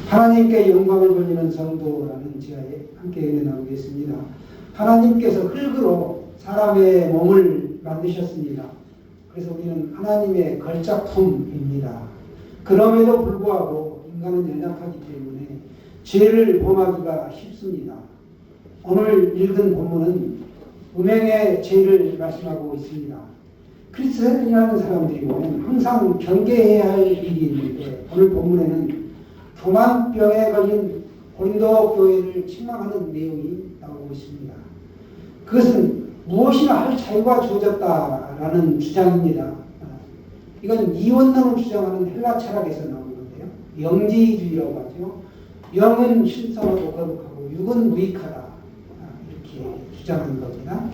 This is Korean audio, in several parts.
하나님께 영광을 돌리는 성도라는 지하에 함께 은혜 나누겠습니다. 하나님께서 흙으로 사람의 몸을 만드셨습니다. 그래서 우리는 하나님의 걸작품입니다. 그럼에도 불구하고 인간은 연약하기 때문에 죄를 범하기가 쉽습니다. 오늘 읽은 본문은 음행의 죄를 말씀하고 있습니다. 그리스도인이라는 사람들이 보면 항상 경계해야 할 일이 있는데 오늘 본문에는 교만병에 걸린 고린도 교회를 책망하는 내용이 나오고 있습니다. 그것은 무엇이나 할 자유가 주어졌다라는 주장입니다. 이건 이원론을 주장하는 헬라 철학에서 나오는 건데요. 영지주의라고 하죠. 영은 신성하고 거룩하고 육은 무익하다. 이렇게 주장하는 겁니다.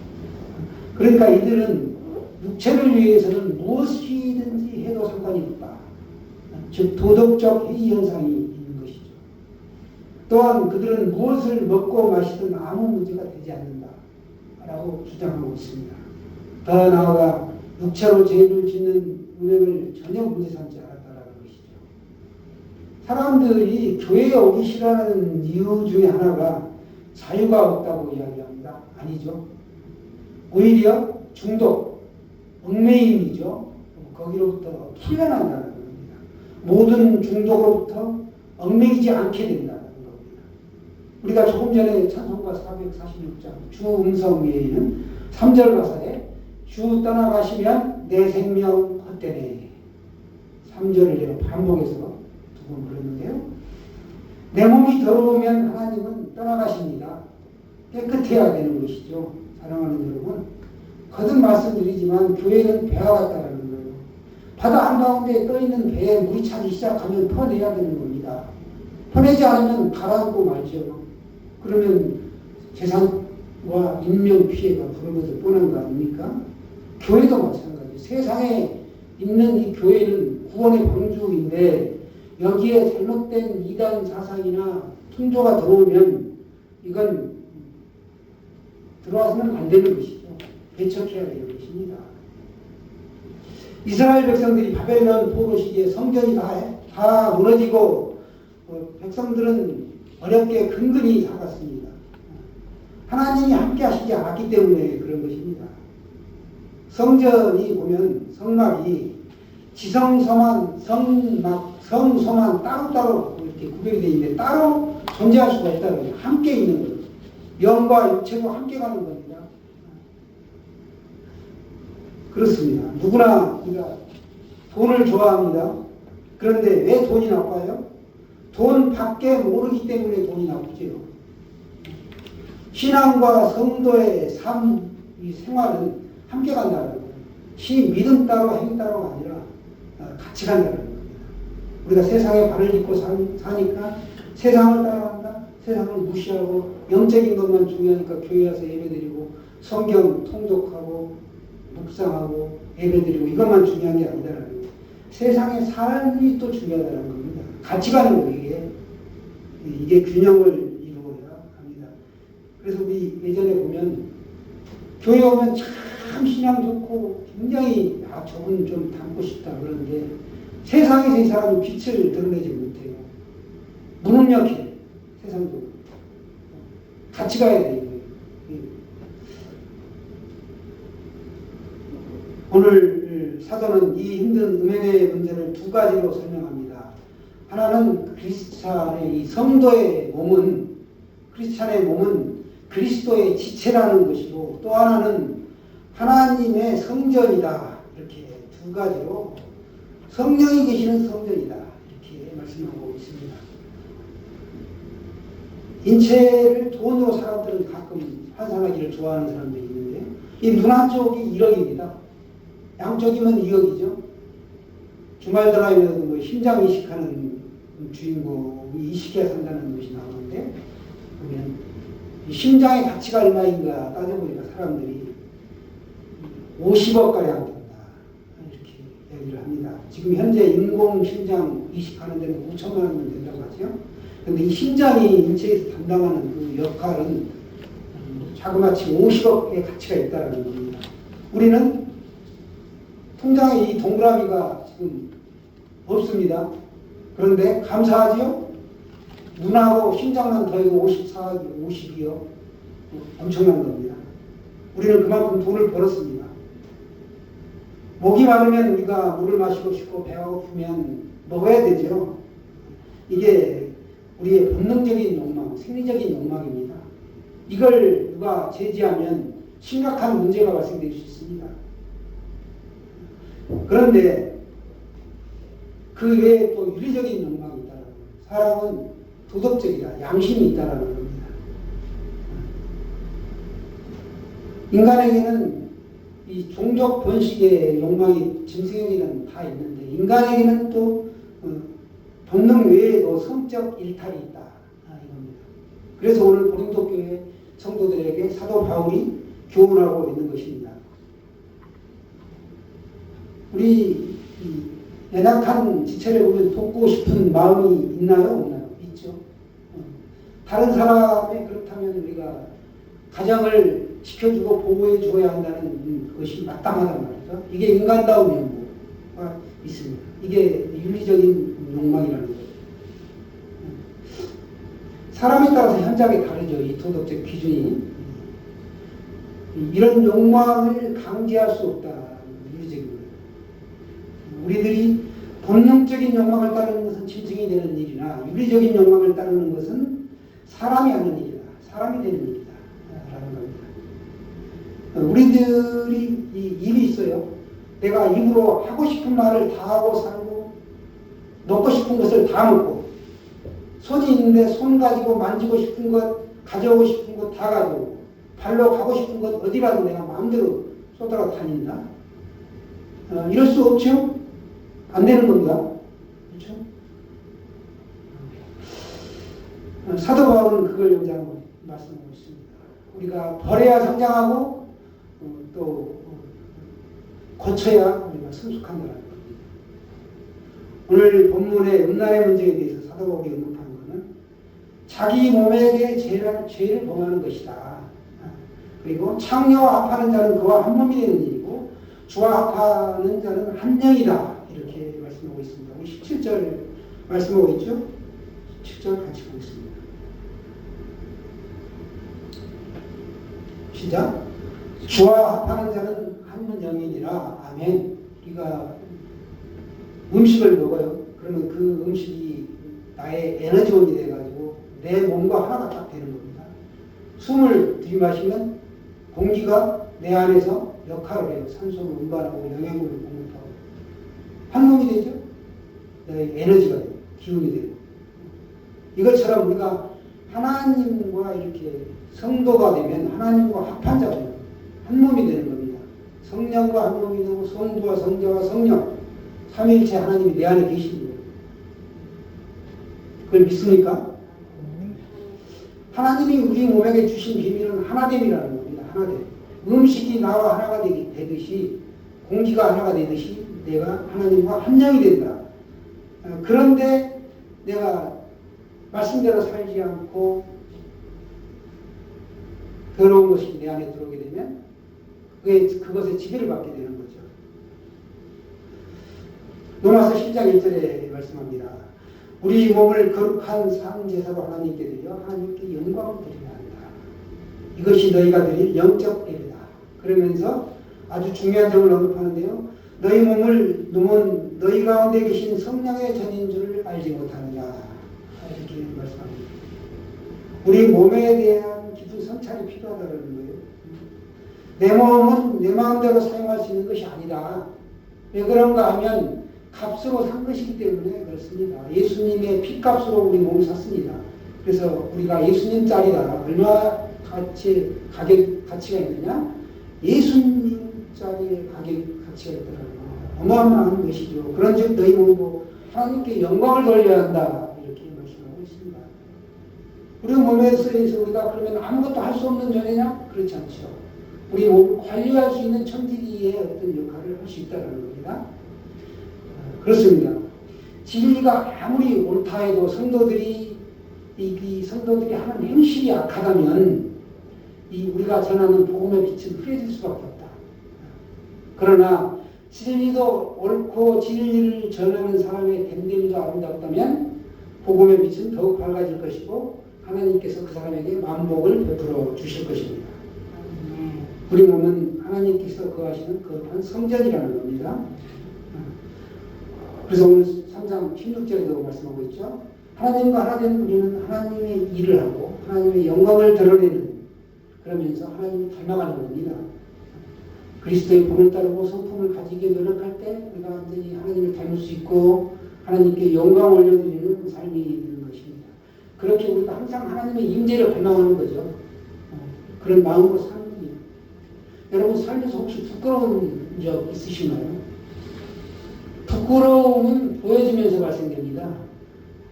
그러니까 이들은 육체를 위해서는 무엇이든지 해도 상관이 없다. 즉 도덕적 해이 현상이 있는 것이죠. 또한 그들은 무엇을 먹고 마시든 아무 문제가 되지 않는다라고 주장하고 있습니다. 더 나아가 육체로 죄를 짓는 음행을 전혀 문제 삼지 않았다라는 것이죠. 사람들이 교회에 오기 싫어하는 이유 중에 하나가 자유가 없다고 이야기합니다. 아니죠. 오히려 중독, 얽매임이죠. 거기로부터 풀려난다는 겁니다. 모든 중독으로부터 얽매이지 않게 된다는 겁니다. 우리가 조금 전에 찬송가 446장 주 음성 외에는 3절 가사에 주 떠나가시면 내 생명 헛되네. 3절을 제가 반복해서 두 번 불렀는데요. 내 몸이 더러우면 하나님은 떠나가십니다. 깨끗해야 되는 것이죠. 사랑하는 여러분, 거듭 말씀드리지만 교회는 배와 같다는 거예요. 바다 한가운데 떠있는 배에 물이 차기 시작하면 퍼내야 되는 겁니다. 퍼내지 않으면 가라앉고 말죠. 그러면 재산과 인명 피해가 벌어져 뻔한 거 아닙니까? 교회도 마찬가지예요. 세상에 있는 이 교회는 구원의 방주인데 여기에 잘못된 이단 사상이나 풍조가 들어오면 이건 들어와서는 안 되는 것이죠. 배척해야 되는 것입니다. 이스라엘 백성들이 바벨론 포로 시기에 성전이 다 무너지고 백성들은 어렵게 근근히 살았습니다. 하나님이 함께 하시지 않았기 때문에 그런 것입니다. 성전이 보면 성막이 지성소만 성소만 따로따로 이렇게 구별이 되어 있는데 따로 존재할 수가 있다는 거예요. 함께 있는 거예요. 영과 육체도 함께 가는 겁니다. 그렇습니다. 누구나 우리가 돈을 좋아합니다. 그런데 왜 돈이 나빠요? 돈 밖에 모르기 때문에 돈이 나쁘죠. 신앙과 성도의 삶, 이 생활은 함께 간다는 거예요. 믿음 따로 행 따로가 아니라 같이 간다는 겁니다. 우리가 세상에 발을 딛고 사니까 세상을 따라간다. 세상을 무시하고 영적인 것만 중요하니까 교회 와서 예배드리고 성경 통독하고 묵상하고 예배드리고 이것만 중요한 게 아니다라는 거예요. 세상의 삶이 또 중요하다는 겁니다. 같이 가는 거예요. 이게 균형을 이루어야 합니다. 그래서 우리 예전에 보면 교회 오면 참 신앙 좋고 굉장히 저분 좀 닮고 싶다 그러는데 세상에서 이 사람은 빛을 드러내지 못해요. 무능력해. 세상도. 같이 가야 돼요. 오늘 사도는 이 힘든 음행의 문제를 두 가지로 설명합니다. 하나는 크리스찬의 이 성도의 몸은 크리스찬의 몸은 그리스도의 지체라는 것이고 또 하나는 하나님의 성전이다. 이렇게 두 가지로 성령이 계시는 성전이다. 이렇게 말씀하고 있습니다. 인체를 돈으로 사람들은 가끔 환산하기를 좋아하는 사람들이 있는데 이 눈 한쪽이 1억입니다. 양쪽이면 2억이죠. 주말 드라마에도 뭐 심장 이식하는 주인공이 이식해 산다는 것이 나오는데 보면 심장의 가치가 얼마인가 따져보니까 사람들이 50억가량 된다. 이렇게 얘기를 합니다. 지금 현재 인공심장 이식하는 데는 5천만 원 된다고 하죠. 그런데 이 심장이 인체에서 담당하는 그 역할은 자그마치 50억의 가치가 있다는 겁니다. 우리는 통장에 이 동그라미가 지금 없습니다. 그런데 감사하지요? 눈하고 심장만 더해도 54억, 52억. 엄청난 겁니다. 우리는 그만큼 돈을 벌었습니다. 목이 마르면 우리가 물을 마시고 싶고 배가 고프면 먹어야 되죠. 이게 우리의 본능적인 욕망, 생리적인 욕망입니다. 이걸 누가 제지하면 심각한 문제가 발생될 수 있습니다. 그런데 그 외에 또 윤리적인 욕망이 있다는 거예요. 사람은 도덕적이다, 양심이 있다는 겁니다. 인간에게는 이 종족 번식의 욕망이 짐승에게는 다 있는데 인간에게는 또 본능 외에도 성적 일탈이 있다 이겁니다. 그래서 오늘 고린도 교회 성도들에게 사도 바울이 교훈하고 있는 것입니다. 우리 연약한 지체를 보면 돕고 싶은 마음이 있나요? 없나요? 있죠. 다른 사람이 그렇다면 우리가 가정을 지켜주고 보호해 주어야 한다는 것이 마땅하단 말이죠. 이게 인간다운 욕구가 있습니다. 이게 윤리적인 욕망이라는 거죠. 사람에 따라서 현저하게 다르죠. 이 도덕적 기준이. 이런 욕망을 강제할 수 없다. 윤리적인 거예요. 우리들이 본능적인 욕망을 따르는 것은 짐승이 되는 일이나 윤리적인 욕망을 따르는 것은 사람이 하는 일이다. 사람이 되는 일이다. 라는 겁니다. 우리들이 이 입이 있어요. 내가 입으로 하고 싶은 말을 다 하고 살고 먹고 싶은 것을 다 먹고 손이 있는데 손 가지고 만지고 싶은 것, 가져오고 싶은 것 다 가지고 발로 가고 싶은 것 어디라도 내가 마음대로 쏟아가 다닌다. 이럴 수 없죠? 안 되는 겁니다. 그렇죠? 사도 바울은 그걸 연장하고 말씀하고 있습니다. 우리가 버려야 성장하고 또 고쳐야 우리가 성숙한다는 겁니다. 오늘 본문의 음란의 문제에 대해서 사도 바울이 언급하는 것은 자기 몸에게 죄를 범하는 것이다. 그리고 창녀와 합하는 자는 그와 한 몸이 되는 일이고 주와 합하는 자는 한 영이다. 이렇게 말씀하고 있습니다. 우리 17절 말씀하고 있죠? 17절 같이 보겠습니다. 시작. 주와 합하는 자는 한 영이니라. 아멘. 우리가 음식을 먹어요. 그러면 그 음식이 나의 에너지원이 돼가지고 내 몸과 하나가 딱 되는 겁니다. 숨을 들이마시면 공기가 내 안에서 역할을 해요. 산소를 운반하고 영양분을 공급하고 한 몸이 되죠. 내 에너지가 돼요. 기운이 돼요. 이것처럼 우리가 하나님과 이렇게 성도가 되면 하나님과 합한 자가 돼요. 한 몸이 되는 겁니다. 성령과 한 몸이 되고 성부와 성자와 성령 삼위일체 하나님이 내 안에 계신 거예요. 그걸 믿습니까? 하나님이 우리 몸에게 주신 비밀은 하나됨이라는 겁니다. 하나됨. 음식이 나와 하나가 되듯이 공기가 하나가 되듯이 내가 하나님과 한 영이 된다. 그런데 내가 말씀대로 살지 않고 더러운 것이 내 안에 들어오게 되면 그것에 지배를 받게 되는 거죠. 로마서 10장 1절에 말씀합니다. 우리 몸을 거룩한 상제사로 하나님께 드려 하나님께 영광을 드려야 한다. 이것이 너희가 드릴 영적 예배다. 그러면서 아주 중요한 점을 언급하는데요. 너희 몸을 놓은 너희 가운데 계신 성령의 전인 줄 알지 못하느냐. 이렇게 말씀합니다. 우리 몸에 대한 깊은 성찰이 필요하다는 거예요. 내 몸은 내 마음대로 사용할 수 있는 것이 아니다. 왜 그런가 하면 값으로 산 것이기 때문에 그렇습니다. 예수님의 피값으로 우리 몸을 샀습니다. 그래서 우리가 예수님짜리다. 얼마 가치가 있느냐? 예수님짜리의 가치가 있다는 거. 어마어마한 것이죠. 그런즉 너희 몸도 하나님께 영광을 돌려야 한다. 이렇게 말씀하고 있습니다. 우리 몸에서 우리가 그러면 아무것도 할 수 없는 존재냐? 그렇지 않죠. 우리 몸을 관리할 수 있는 천지기의 어떤 역할을 할 수 있다는 겁니다. 그렇습니다. 진리가 아무리 옳다 해도 성도들이 하는 행실이 악하다면 우리가 전하는 복음의 빛은 흐려질 수밖에 없다. 그러나 진리도 옳고 진리를 전하는 사람의 됨됨이도 아름답다면 복음의 빛은 더욱 밝아질 것이고 하나님께서 그 사람에게 만복을 베풀어 주실 것입니다. 우리 몸은 하나님께서 거하시는 거룩한 성전이라는 겁니다. 그래서 오늘 3장 16절에도 말씀하고 있죠. 하나님과 하나 된 우리는 하나님의 일을 하고 하나님의 영광을 드러내는, 그러면서 하나님을 닮아가는 겁니다. 그리스도의 본을 따르고 성품을 가지게 노력할 때 우리가 완전히 하나님을 닮을 수 있고 하나님께 영광을 올려드리는 삶이 되는 것입니다. 그렇게 우리가 항상 하나님의 임재를 갈망하는 거죠. 그런 마음으로 사는 거예요. 여러분 삶에서 혹시 부끄러운 적 있으신가요? 부끄러움은 보여지면서 발생됩니다.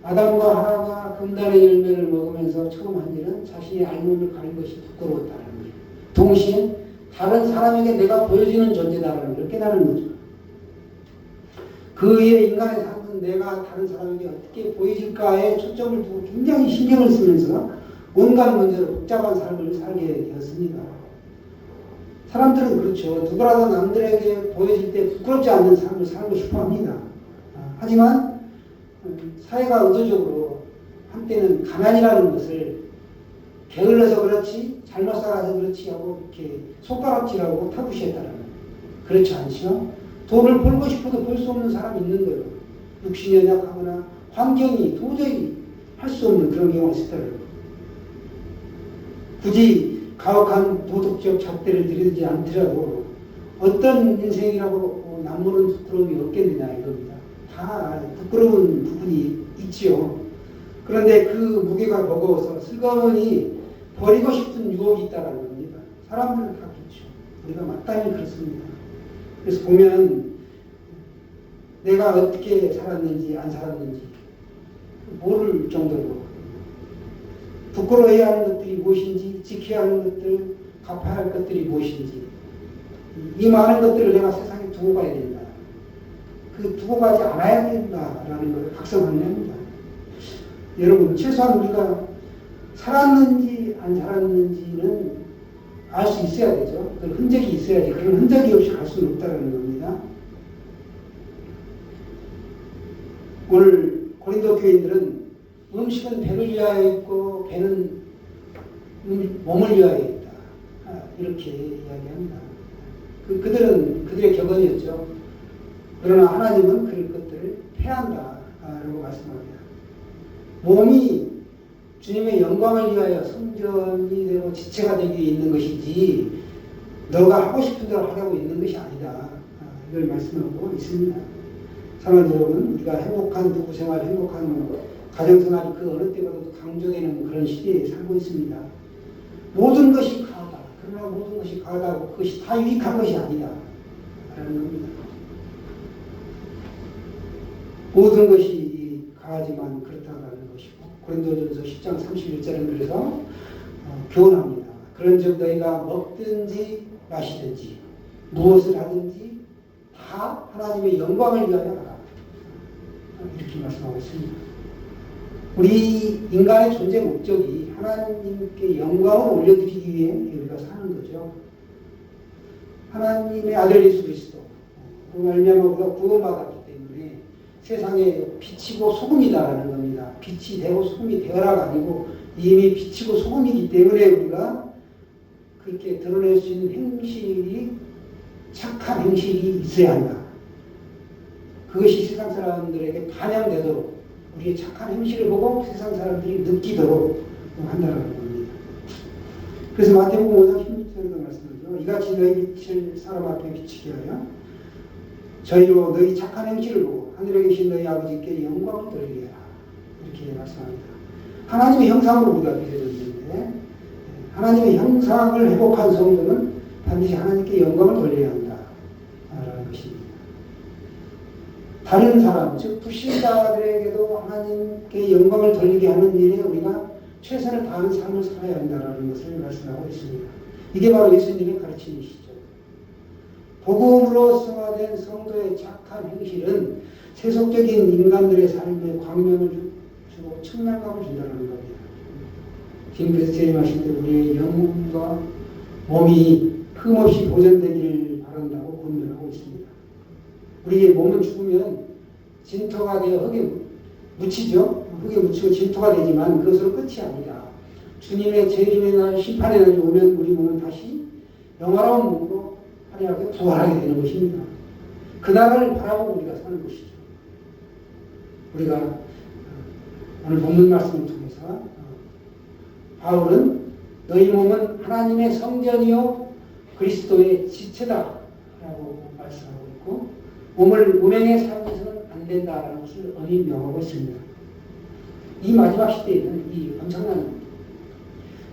아담과 하나가 금단의 열매를 먹으면서 처음 한 일은 자신의 알몸을 가린 것이 부끄러웠다는 거예요. 동시에 다른 사람에게 내가 보여지는 존재다라는 걸 깨달은 거죠. 그 위에 인간의 삶은 내가 다른 사람에게 어떻게 보여질까에 초점을 두고 굉장히 신경을 쓰면서 온갖 문제로 복잡한 삶을 살게 되었습니다. 사람들은 그렇죠. 누구라도 남들에게 보여질 때 부끄럽지 않는 삶을 살고 싶어 합니다. 하지만 사회가 의도적으로 한때는 가난이라는 것을 게을러서 그렇지, 잘못 살아서 그렇지 하고 이렇게 손가락질하고 타부시했다는 거예요. 그렇지 않죠? 돈을 벌고 싶어도 벌 수 없는 사람이 있는 거예요. 육신이 연약하거나 환경이 도저히 할 수 없는 그런 경우가 있었다는 거예요. 굳이 가혹한 도덕적 잣대를 들이지 않더라도 어떤 인생이라고 남모른 부끄러움이 없겠느냐 이겁니다. 다 부끄러운 부분이 있지요. 그런데 그 무게가 버거워서 슬그머니 버리고 싶은 유혹이 있다는 겁니다. 사람들은 다 그렇죠. 우리가 마땅히 그렇습니다. 그래서 보면 내가 어떻게 살았는지 안 살았는지 모를 정도로 부끄러워해야 하는 것들이 무엇인지, 지켜야 하는 것들, 갚아야 할 것들이 무엇인지, 이 많은 것들을 내가 세상에 두고 가야 된다. 그 두고 가지 않아야 된다라는 걸 각성합니다. 여러분, 최소한 우리가 살았는지 안 살았는지는 알 수 있어야 되죠. 그런 흔적이 있어야지. 그런 흔적이 없이 갈 수는 없다는 겁니다. 오늘 고린도 교인들은 음식은 배를 위하여 있고 배는 몸을 위하여 있다. 이렇게 이야기합니다. 그들은 그들의 격언이었죠. 그러나 하나님은 그럴 것들을 패한다라고 말씀합니다. 몸이 주님의 영광을 위하여 성전이 되고 지체가 되기 위해 있는 것이지 너가 하고 싶은 대로 하려고 있는 것이 아니다. 이걸 말씀하고 있습니다. 사랑하는 여러분, 우리가 행복한 부부 생활, 행복한 가정생활이 그 어느 때보다도 강조되는 그런 시대에 살고 있습니다. 모든 것이 가하다. 그러나 모든 것이 가하다고 그것이 다 유익한 것이 아니다. 라는 겁니다. 모든 것이 가하지만 그렇다라는 것이고 고린도전서 10장 31절은 그래서 교훈합니다. 그런즉 너희가 먹든지 마시든지 무엇을 하든지 다 하나님의 영광을 위하여 하라. 이렇게 말씀하고 있습니다. 우리 인간의 존재 목적이 하나님께 영광을 올려드리기 위해 우리가 사는 거죠. 하나님의 아들 예수 그리스도 말미암아 우리가 구원받았기 때문에 세상에 빛이고 소금이다라는 겁니다. 빛이 되고 소금이 되어라가 아니고 이미 빛이고 소금이기 때문에 우리가 그렇게 드러낼 수 있는 행실이 착한 행실이 있어야 한다. 그것이 세상 사람들에게 반영되도록 우리의 착한 행실을 보고 세상 사람들이 느끼도록 한다는 겁니다. 그래서 마태복음 5장 16절에도 말씀하죠. 이같이 너희 빛을 사람 앞에 비치게 하여 저희로 너희 착한 행실을 보고 하늘에 계신 너희 아버지께 영광을 돌리게 하라. 이렇게 말씀합니다. 하나님의 형상으로 우리가 빚어졌는데 하나님의 형상을 회복한 성도는 반드시 하나님께 영광을 돌려야 한다라는 것입니다. 다른 사람, 즉 불신자들에게도 하나님께 영광을 돌리게 하는 일에 우리가 최선을 다하는 삶을 살아야 한다는 것을 말씀하고 있습니다. 이게 바로 예수님의 가르침이시죠. 복음으로 승화된 성도의 착한 행실은 세속적인 인간들의 삶에 광명을 주고 청량감을 준다는 겁니다. 지금 그래서 재림하실 때 우리의 영혼과 몸이 흠없이 보존되기를 바란다고 권면하고 있습니다. 우리의 몸은 죽으면 진토가 되어 흙에 묻히죠. 흙에 묻히고 진토가 되지만 그것으로 끝이 아니라 주님의 재림의 날 심판의 날이 오면 우리 몸은 다시 영화로운 몸으로 화려하게 부활하게 되는 것입니다. 그날을 바라보고 우리가 사는 것이죠. 우리가 오늘 본문 말씀을 통해서 바울은 너희 몸은 하나님의 성전이요 그리스도의 지체다 라고 말씀하고 있고 몸을 무명의 삶에서는 안 된다라는 것을 엄히 명하고 있습니다. 이 마지막 시대에는 이 엄청난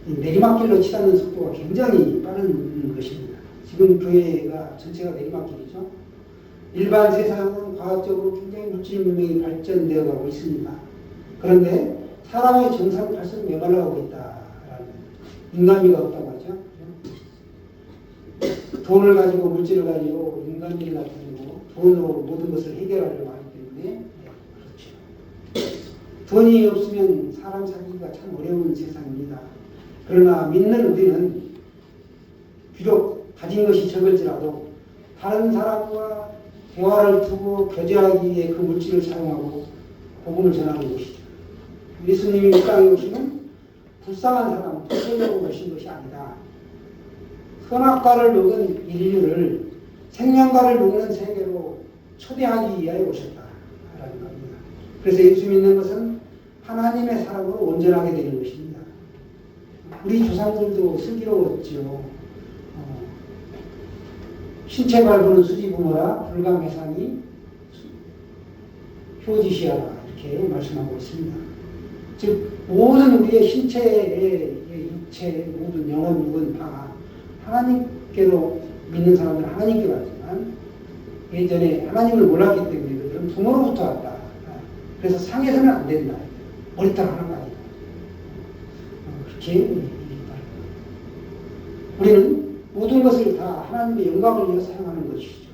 내리막길로 치닫는 속도가 굉장히 빠른 것입니다. 지금 교회가 전체가 내리막길이죠. 일반 세상은 과학적으로 굉장히 물질 문명이 발전되어 가고 있습니다. 그런데 사람의 정상은 갈수록 메말라가고 있다라는 인간미가 없다고 하죠. 돈을 가지고 물질을 가지고 인간미를 가지고 돈으로 모든 것을 해결하려고 하기 때문에 그렇죠. 돈이 없으면 사람 살기가 참 어려운 세상입니다. 그러나 믿는 우리는 비록 가진 것이 적을지라도 다른 사람과 대화를 두고 교제하기 위해 그 물질을 사용하고 복음을 전하는 것이죠. 예수님이 이 땅에 오시면 불쌍한 사람, 도시려고 오신 것이 아니다. 선악과를 먹은 인류를 생명과를 먹는 세계로 초대하기 위하여 오셨다라는 겁니다. 그래서 예수 믿는 것은 하나님의 사랑으로 온전하게 되는 것입니다. 우리 조상들도 슬기로웠죠. 신체 발부는 수지부모라 불감해상이 효지시하라 이렇게 말씀하고 있습니다. 즉 모든 우리의 신체의 육체 모든 영혼 육은 다 하나님께로 믿는 사람들은 하나님께 왔지만 예전에 하나님을 몰랐기 때문에 그들은 부모로부터 왔다. 그래서 상해서는 안 된다. 머리털 하나가 아니다. 그렇게 얘기합니다. 우리는 모든 것을 다 하나님의 영광을 위해 사용하는 것이죠.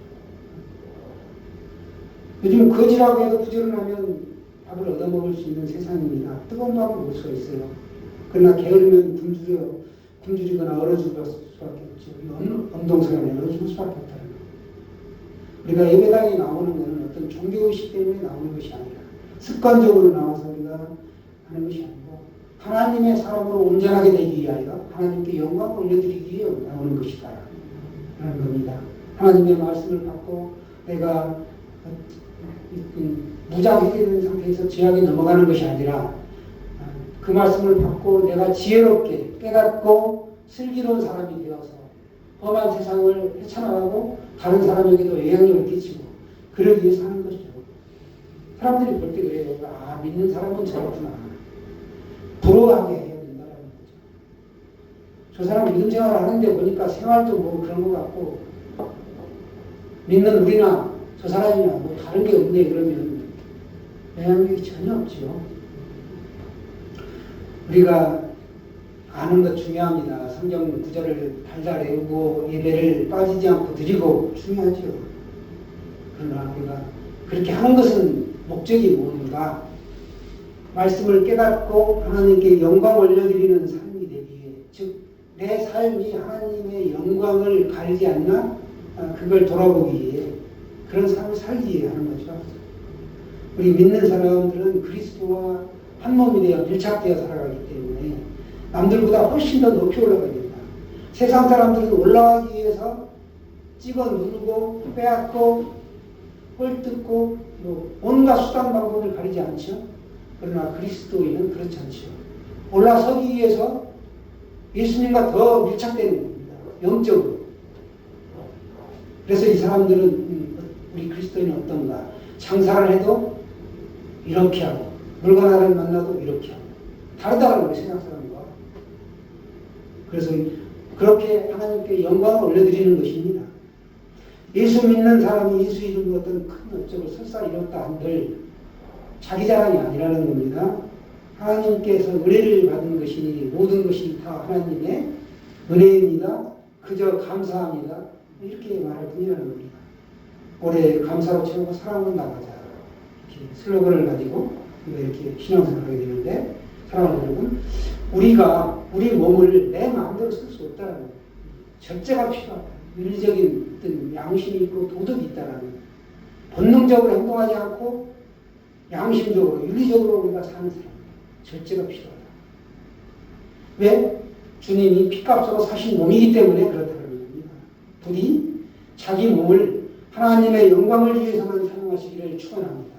요즘 거지라고 해도 부지런하면 밥을 얻어먹을 수 있는 세상입니다. 뜨거운 밥을 먹을 수가 있어요. 그러나 게으르면 굶주리거나 얼어 죽을 수밖에 없죠. 엄동설에 얼어 죽을 수밖에 없다는 거예요. 우리가 예배당에 나오는 것은 어떤 종교의식 때문에 나오는 것이 아니라 습관적으로 나와서 우리가 하는 것이 아니고 하나님의 사람으로 온전하게 되기 위하여 하나님께 영광을 올려드리기 위해 나오는 것이다 라는 겁니다. 하나님의 말씀을 받고 내가 무장해제된 상태에서 죄악에 넘어가는 것이 아니라 그 말씀을 받고 내가 지혜롭게 깨닫고 슬기로운 사람이 되어서 험한 세상을 헤쳐나가고 다른 사람에게도 영향력을 끼치고 그러기 위해서 하는 것이죠. 사람들이 볼 때 그래요. 아, 믿는 사람은 저렇구나. 부러워하게 해야 된다는 거죠. 저 사람 믿음 생활을 하는데 보니까 생활도 뭐 그런 것 같고 믿는 우리나 저 사람이나 뭐 다른 게 없네 그러면 영향력이 전혀 없죠. 우리가 아는 것 중요합니다. 성경 구절을 달달 외우고 예배를 빠지지 않고 드리고 중요하죠. 그러나 우리가 그렇게 하는 것은 목적이 뭔가 말씀을 깨닫고 하나님께 영광을 올려드리는 삶이 되기에 즉 내 삶이 하나님의 영광을 가리지 않나 그걸 돌아보기 위해 그런 삶을 살기 위해 하는 거죠. 우리 믿는 사람들은 그리스도와 한 몸이 되어 밀착되어 살아가기 때문에 남들보다 훨씬 더 높이 올라가야 된다. 세상 사람들은 올라가기 위해서 찍어 누르고 빼앗고 헐뜯고 뭐 온갖 수단 방법을 가리지 않죠. 그러나 그리스도인은 그렇지 않죠. 올라서기 위해서 예수님과 더 밀착되는 겁니다. 영적으로. 그래서 이 사람들은 우리 그리스도인은 어떤가? 장사를 해도 이렇게 하고 물건 하나를 만나도 이렇게 하고 다르다는 거예요. 세상 사람과. 그래서 그렇게 하나님께 영광을 올려드리는 것입니다. 예수 믿는 사람이 예수 이름으로 어떤 큰 업적을 설사 이뤘다 한들 자기 자랑이 아니라는 겁니다. 하나님께서 은혜를 받은 것이니 모든 것이 다 하나님의 은혜입니다. 그저 감사합니다. 이렇게 말할 뿐이라는 겁니다. 올해 감사로 채우고 사랑으로 나가자. 이렇게 슬로건을 가지고 이렇게 신앙생활을 하게 되는데 사랑하는 여러분, 우리가 우리 몸을 내 마음대로 쓸 수 없다는 거예요. 절제가 필요하다. 윤리적인 어떤 양심이 있고 도덕이 있다는 거예요. 본능적으로 행동하지 않고 양심적으로, 윤리적으로 우리가 사는 사람 절제가 필요하다. 왜? 주님이 피값으로 사신 몸이기 때문에 그렇다는 겁니다. 부디 자기 몸을 하나님의 영광을 위해서만 사용하시기를 축원합니다.